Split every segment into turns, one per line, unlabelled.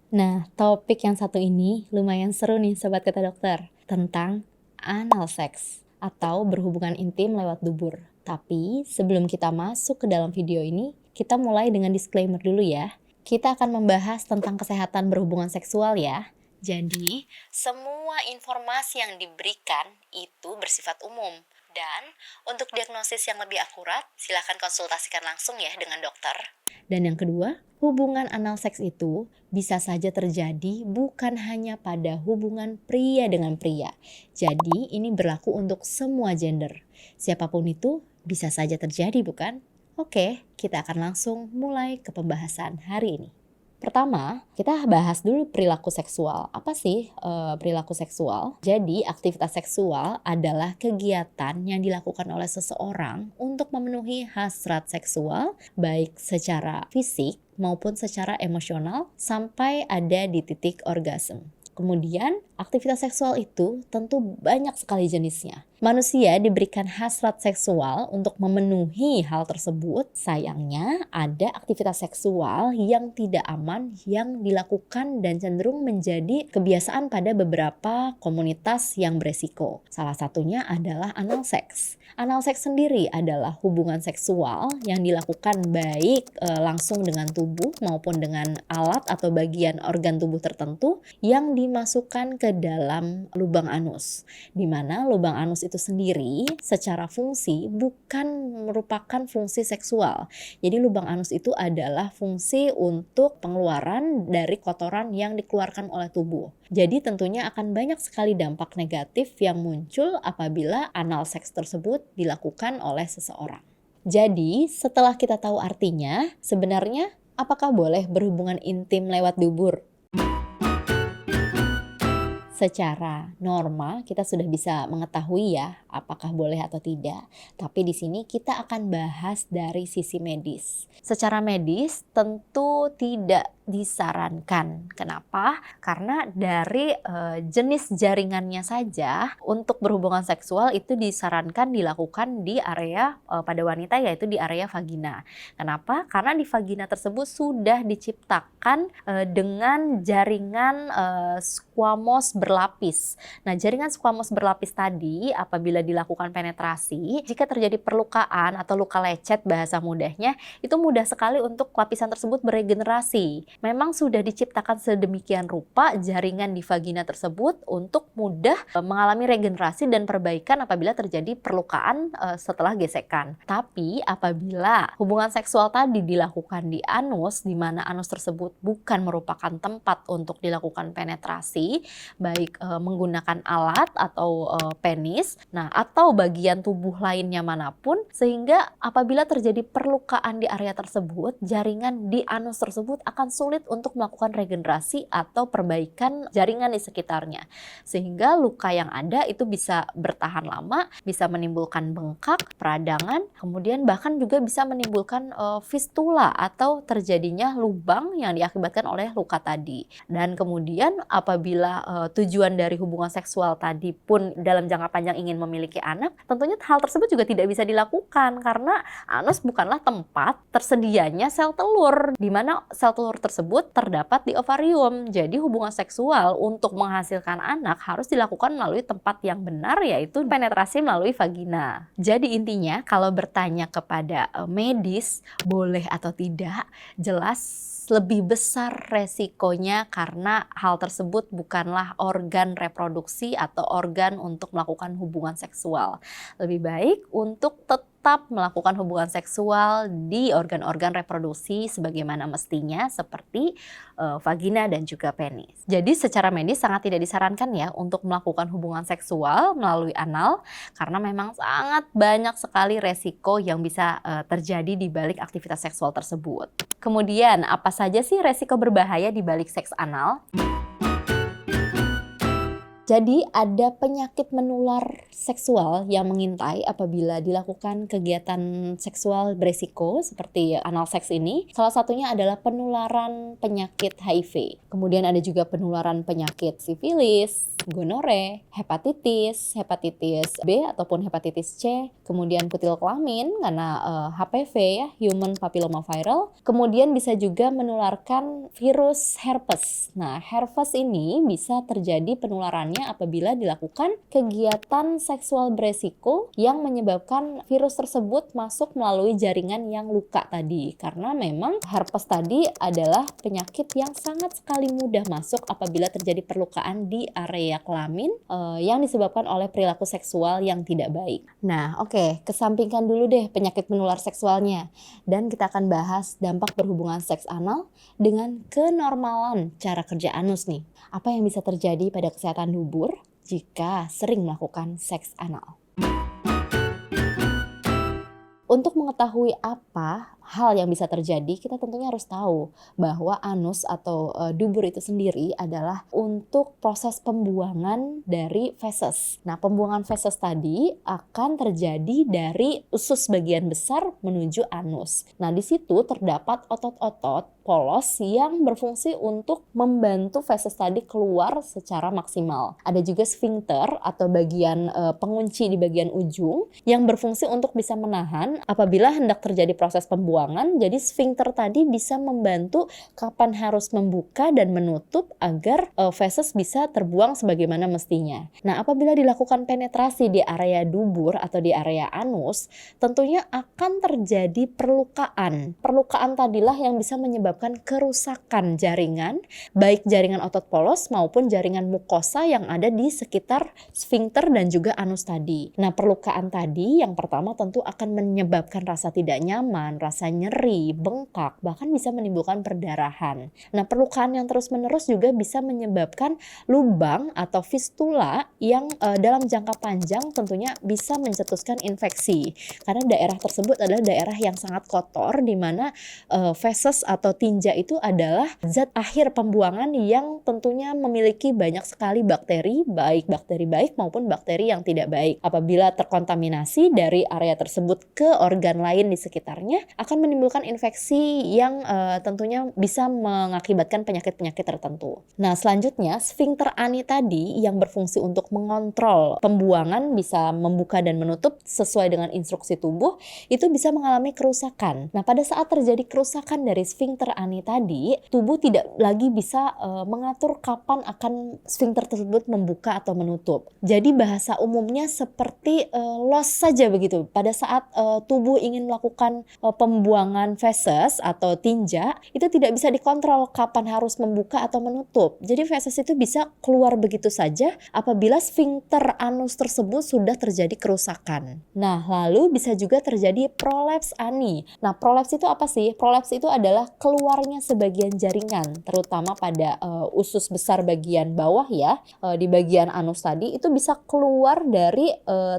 Nah, topik yang satu ini lumayan seru nih Sobat Kata Dokter, tentang anal sex atau berhubungan intim lewat dubur. Tapi sebelum kita masuk ke dalam video ini, kita mulai dengan disclaimer dulu ya. Kita akan membahas tentang kesehatan berhubungan seksual ya. Jadi, semua informasi yang diberikan itu bersifat umum. Dan untuk diagnosis yang lebih akurat, silakan konsultasikan langsung ya dengan dokter. Dan yang kedua, hubungan anal seks itu bisa saja terjadi bukan hanya pada hubungan pria dengan pria. Jadi ini berlaku untuk semua gender. Siapapun itu bisa saja terjadi, bukan? Oke, kita akan langsung mulai ke pembahasan hari ini. Pertama, kita bahas dulu perilaku seksual. Apa sih perilaku seksual? Jadi, aktivitas seksual adalah kegiatan yang dilakukan oleh seseorang untuk memenuhi hasrat seksual, baik secara fisik maupun secara emosional, sampai ada di titik orgasme. Kemudian, aktivitas seksual itu tentu banyak sekali jenisnya. Manusia diberikan hasrat seksual untuk memenuhi hal tersebut. Sayangnya, ada aktivitas seksual yang tidak aman yang dilakukan dan cenderung menjadi kebiasaan pada beberapa komunitas yang beresiko. Salah satunya adalah anal seks. Anal seks sendiri adalah hubungan seksual yang dilakukan baik langsung dengan tubuh maupun dengan alat atau bagian organ tubuh tertentu yang dimasukkan ke dalam lubang anus, di mana lubang anus itu sendiri secara fungsi bukan merupakan fungsi seksual. Jadi lubang anus itu adalah fungsi untuk pengeluaran dari kotoran yang dikeluarkan oleh tubuh. Jadi tentunya akan banyak sekali dampak negatif yang muncul apabila anal seks tersebut dilakukan oleh seseorang. Jadi setelah kita tahu artinya, sebenarnya apakah boleh berhubungan intim lewat dubur? Secara normal kita sudah bisa mengetahui ya apakah boleh atau tidak. Tapi di sini kita akan bahas dari sisi medis. Secara medis tentu tidak disarankan. Kenapa? Karena dari jenis jaringannya saja untuk berhubungan seksual itu disarankan dilakukan di area pada wanita, yaitu di area vagina. Kenapa? Karena di vagina tersebut sudah diciptakan dengan jaringan squamous berlapis. Nah, jaringan squamous berlapis tadi apabila dilakukan penetrasi, jika terjadi perlukaan atau luka lecet bahasa mudahnya, itu mudah sekali untuk lapisan tersebut beregenerasi. Memang sudah diciptakan sedemikian rupa jaringan di vagina tersebut untuk mudah mengalami regenerasi dan perbaikan apabila terjadi perlukaan setelah gesekan. Tapi apabila hubungan seksual tadi dilakukan di anus, di mana anus tersebut bukan merupakan tempat untuk dilakukan penetrasi, baik menggunakan alat atau penis, nah atau bagian tubuh lainnya manapun, sehingga apabila terjadi perlukaan di area tersebut, jaringan di anus tersebut akan sulit untuk melakukan regenerasi atau perbaikan jaringan di sekitarnya, sehingga luka yang ada itu bisa bertahan lama, bisa menimbulkan bengkak, peradangan, kemudian bahkan juga bisa menimbulkan fistula atau terjadinya lubang yang diakibatkan oleh luka tadi. Dan kemudian apabila tujuan dari hubungan seksual tadi pun dalam jangka panjang ingin memiliki anak, tentunya hal tersebut juga tidak bisa dilakukan karena anus bukanlah tempat tersedianya sel telur, di mana sel telur tersebut terdapat di ovarium. Jadi hubungan seksual untuk menghasilkan anak harus dilakukan melalui tempat yang benar, yaitu penetrasi melalui vagina. Jadi intinya kalau bertanya kepada medis boleh atau tidak, jelas lebih besar resikonya karena hal tersebut bukanlah organ reproduksi atau organ untuk melakukan hubungan seksual. Lebih baik untuk tetap melakukan hubungan seksual di organ-organ reproduksi sebagaimana mestinya, seperti vagina dan juga penis. Jadi secara medis sangat tidak disarankan ya untuk melakukan hubungan seksual melalui anal, karena memang sangat banyak sekali resiko yang bisa terjadi di balik aktivitas seksual tersebut. Kemudian apa saja sih resiko berbahaya di balik seks anal? Jadi ada penyakit menular seksual yang mengintai apabila dilakukan kegiatan seksual beresiko seperti anal seks ini. Salah satunya adalah penularan penyakit HIV. Kemudian ada juga penularan penyakit sifilis, gonore, hepatitis B ataupun hepatitis C, kemudian kutil kelamin karena HPV ya, human papilloma viral. Kemudian bisa juga menularkan virus herpes. Nah, herpes ini bisa terjadi penularannya apabila dilakukan kegiatan seksual beresiko yang menyebabkan virus tersebut masuk melalui jaringan yang luka tadi. Karena memang herpes tadi adalah penyakit yang sangat sekali mudah masuk apabila terjadi perlukaan di area kelamin yang disebabkan oleh perilaku seksual yang tidak baik. Nah, oke, kesampingkan dulu deh penyakit menular seksualnya. Dan kita akan bahas dampak berhubungan seks anal dengan kenormalan cara kerja anus nih. Apa yang bisa terjadi pada kesehatan dubur jika sering melakukan seks anal? Untuk mengetahui apa hal yang bisa terjadi, kita tentunya harus tahu bahwa anus atau dubur itu sendiri adalah untuk proses pembuangan dari feses. Nah, pembuangan feses tadi akan terjadi dari usus bagian besar menuju anus. Nah, di situ terdapat otot-otot polos yang berfungsi untuk membantu feses tadi keluar secara maksimal. Ada juga sphincter atau bagian pengunci di bagian ujung yang berfungsi untuk bisa menahan apabila hendak terjadi proses pembuangan. Jadi sphincter tadi bisa membantu kapan harus membuka dan menutup agar feses bisa terbuang sebagaimana mestinya. Nah, apabila dilakukan penetrasi di area dubur atau di area anus, tentunya akan terjadi perlukaan. Perlukaan tadilah yang bisa menyebabkan kerusakan jaringan, baik jaringan otot polos maupun jaringan mukosa yang ada di sekitar sphincter dan juga anus tadi. Nah, perlukaan tadi yang pertama tentu akan menyebabkan rasa tidak nyaman, rasa nyeri, bengkak, bahkan bisa menimbulkan perdarahan. Nah, perlukaan yang terus-menerus juga bisa menyebabkan lubang atau fistula yang dalam jangka panjang tentunya bisa mencetuskan infeksi. Karena daerah tersebut adalah daerah yang sangat kotor di mana feses atau tinja itu adalah zat akhir pembuangan yang tentunya memiliki banyak sekali bakteri, baik bakteri baik maupun bakteri yang tidak baik. Apabila terkontaminasi dari area tersebut ke organ lain di sekitarnya, akan menimbulkan infeksi yang tentunya bisa mengakibatkan penyakit-penyakit tertentu. Nah, selanjutnya sphincter ani tadi yang berfungsi untuk mengontrol pembuangan, bisa membuka dan menutup sesuai dengan instruksi tubuh, itu bisa mengalami kerusakan. Nah, pada saat terjadi kerusakan dari sphincter ani tadi, tubuh tidak lagi bisa mengatur kapan akan sphincter tersebut membuka atau menutup. Jadi bahasa umumnya seperti los saja begitu. Pada saat tubuh ingin melakukan pembuangan feses atau tinja, itu tidak bisa dikontrol kapan harus membuka atau menutup. Jadi feses itu bisa keluar begitu saja apabila sphincter anus tersebut sudah terjadi kerusakan. Nah, lalu bisa juga terjadi prolaps ani. Nah, prolaps itu apa sih? Prolaps itu adalah keluarnya sebagian jaringan, terutama pada usus besar bagian bawah ya, di bagian anus tadi itu bisa keluar dari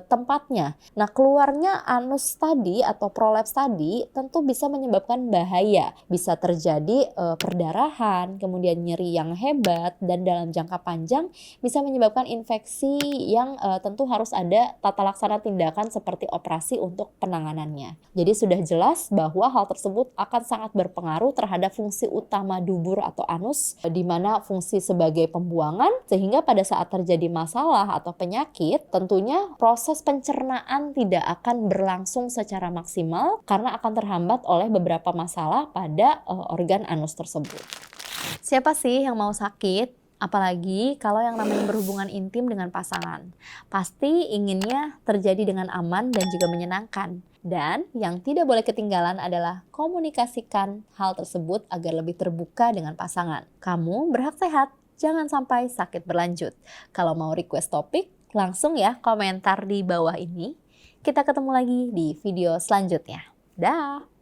tempatnya. Nah, keluarnya anus tadi atau prolaps tadi tentu bisa menyebabkan bahaya. Bisa terjadi perdarahan, kemudian nyeri yang hebat, dan dalam jangka panjang bisa menyebabkan infeksi yang tentu harus ada tata laksana tindakan seperti operasi untuk penanganannya. Jadi sudah jelas bahwa hal tersebut akan sangat berpengaruh terhadap fungsi utama dubur atau anus, di mana fungsi sebagai pembuangan, sehingga pada saat terjadi masalah atau penyakit, tentunya proses pencernaan tidak akan berlangsung secara maksimal karena akan terhambat oleh beberapa masalah pada organ anus tersebut. Siapa sih yang mau sakit? Apalagi kalau yang namanya berhubungan intim dengan pasangan. Pasti inginnya terjadi dengan aman dan juga menyenangkan. Dan yang tidak boleh ketinggalan adalah komunikasikan hal tersebut agar lebih terbuka dengan pasangan. Kamu berhak sehat, jangan sampai sakit berlanjut. Kalau mau request topik, langsung ya komentar di bawah ini. Kita ketemu lagi di video selanjutnya. Dah!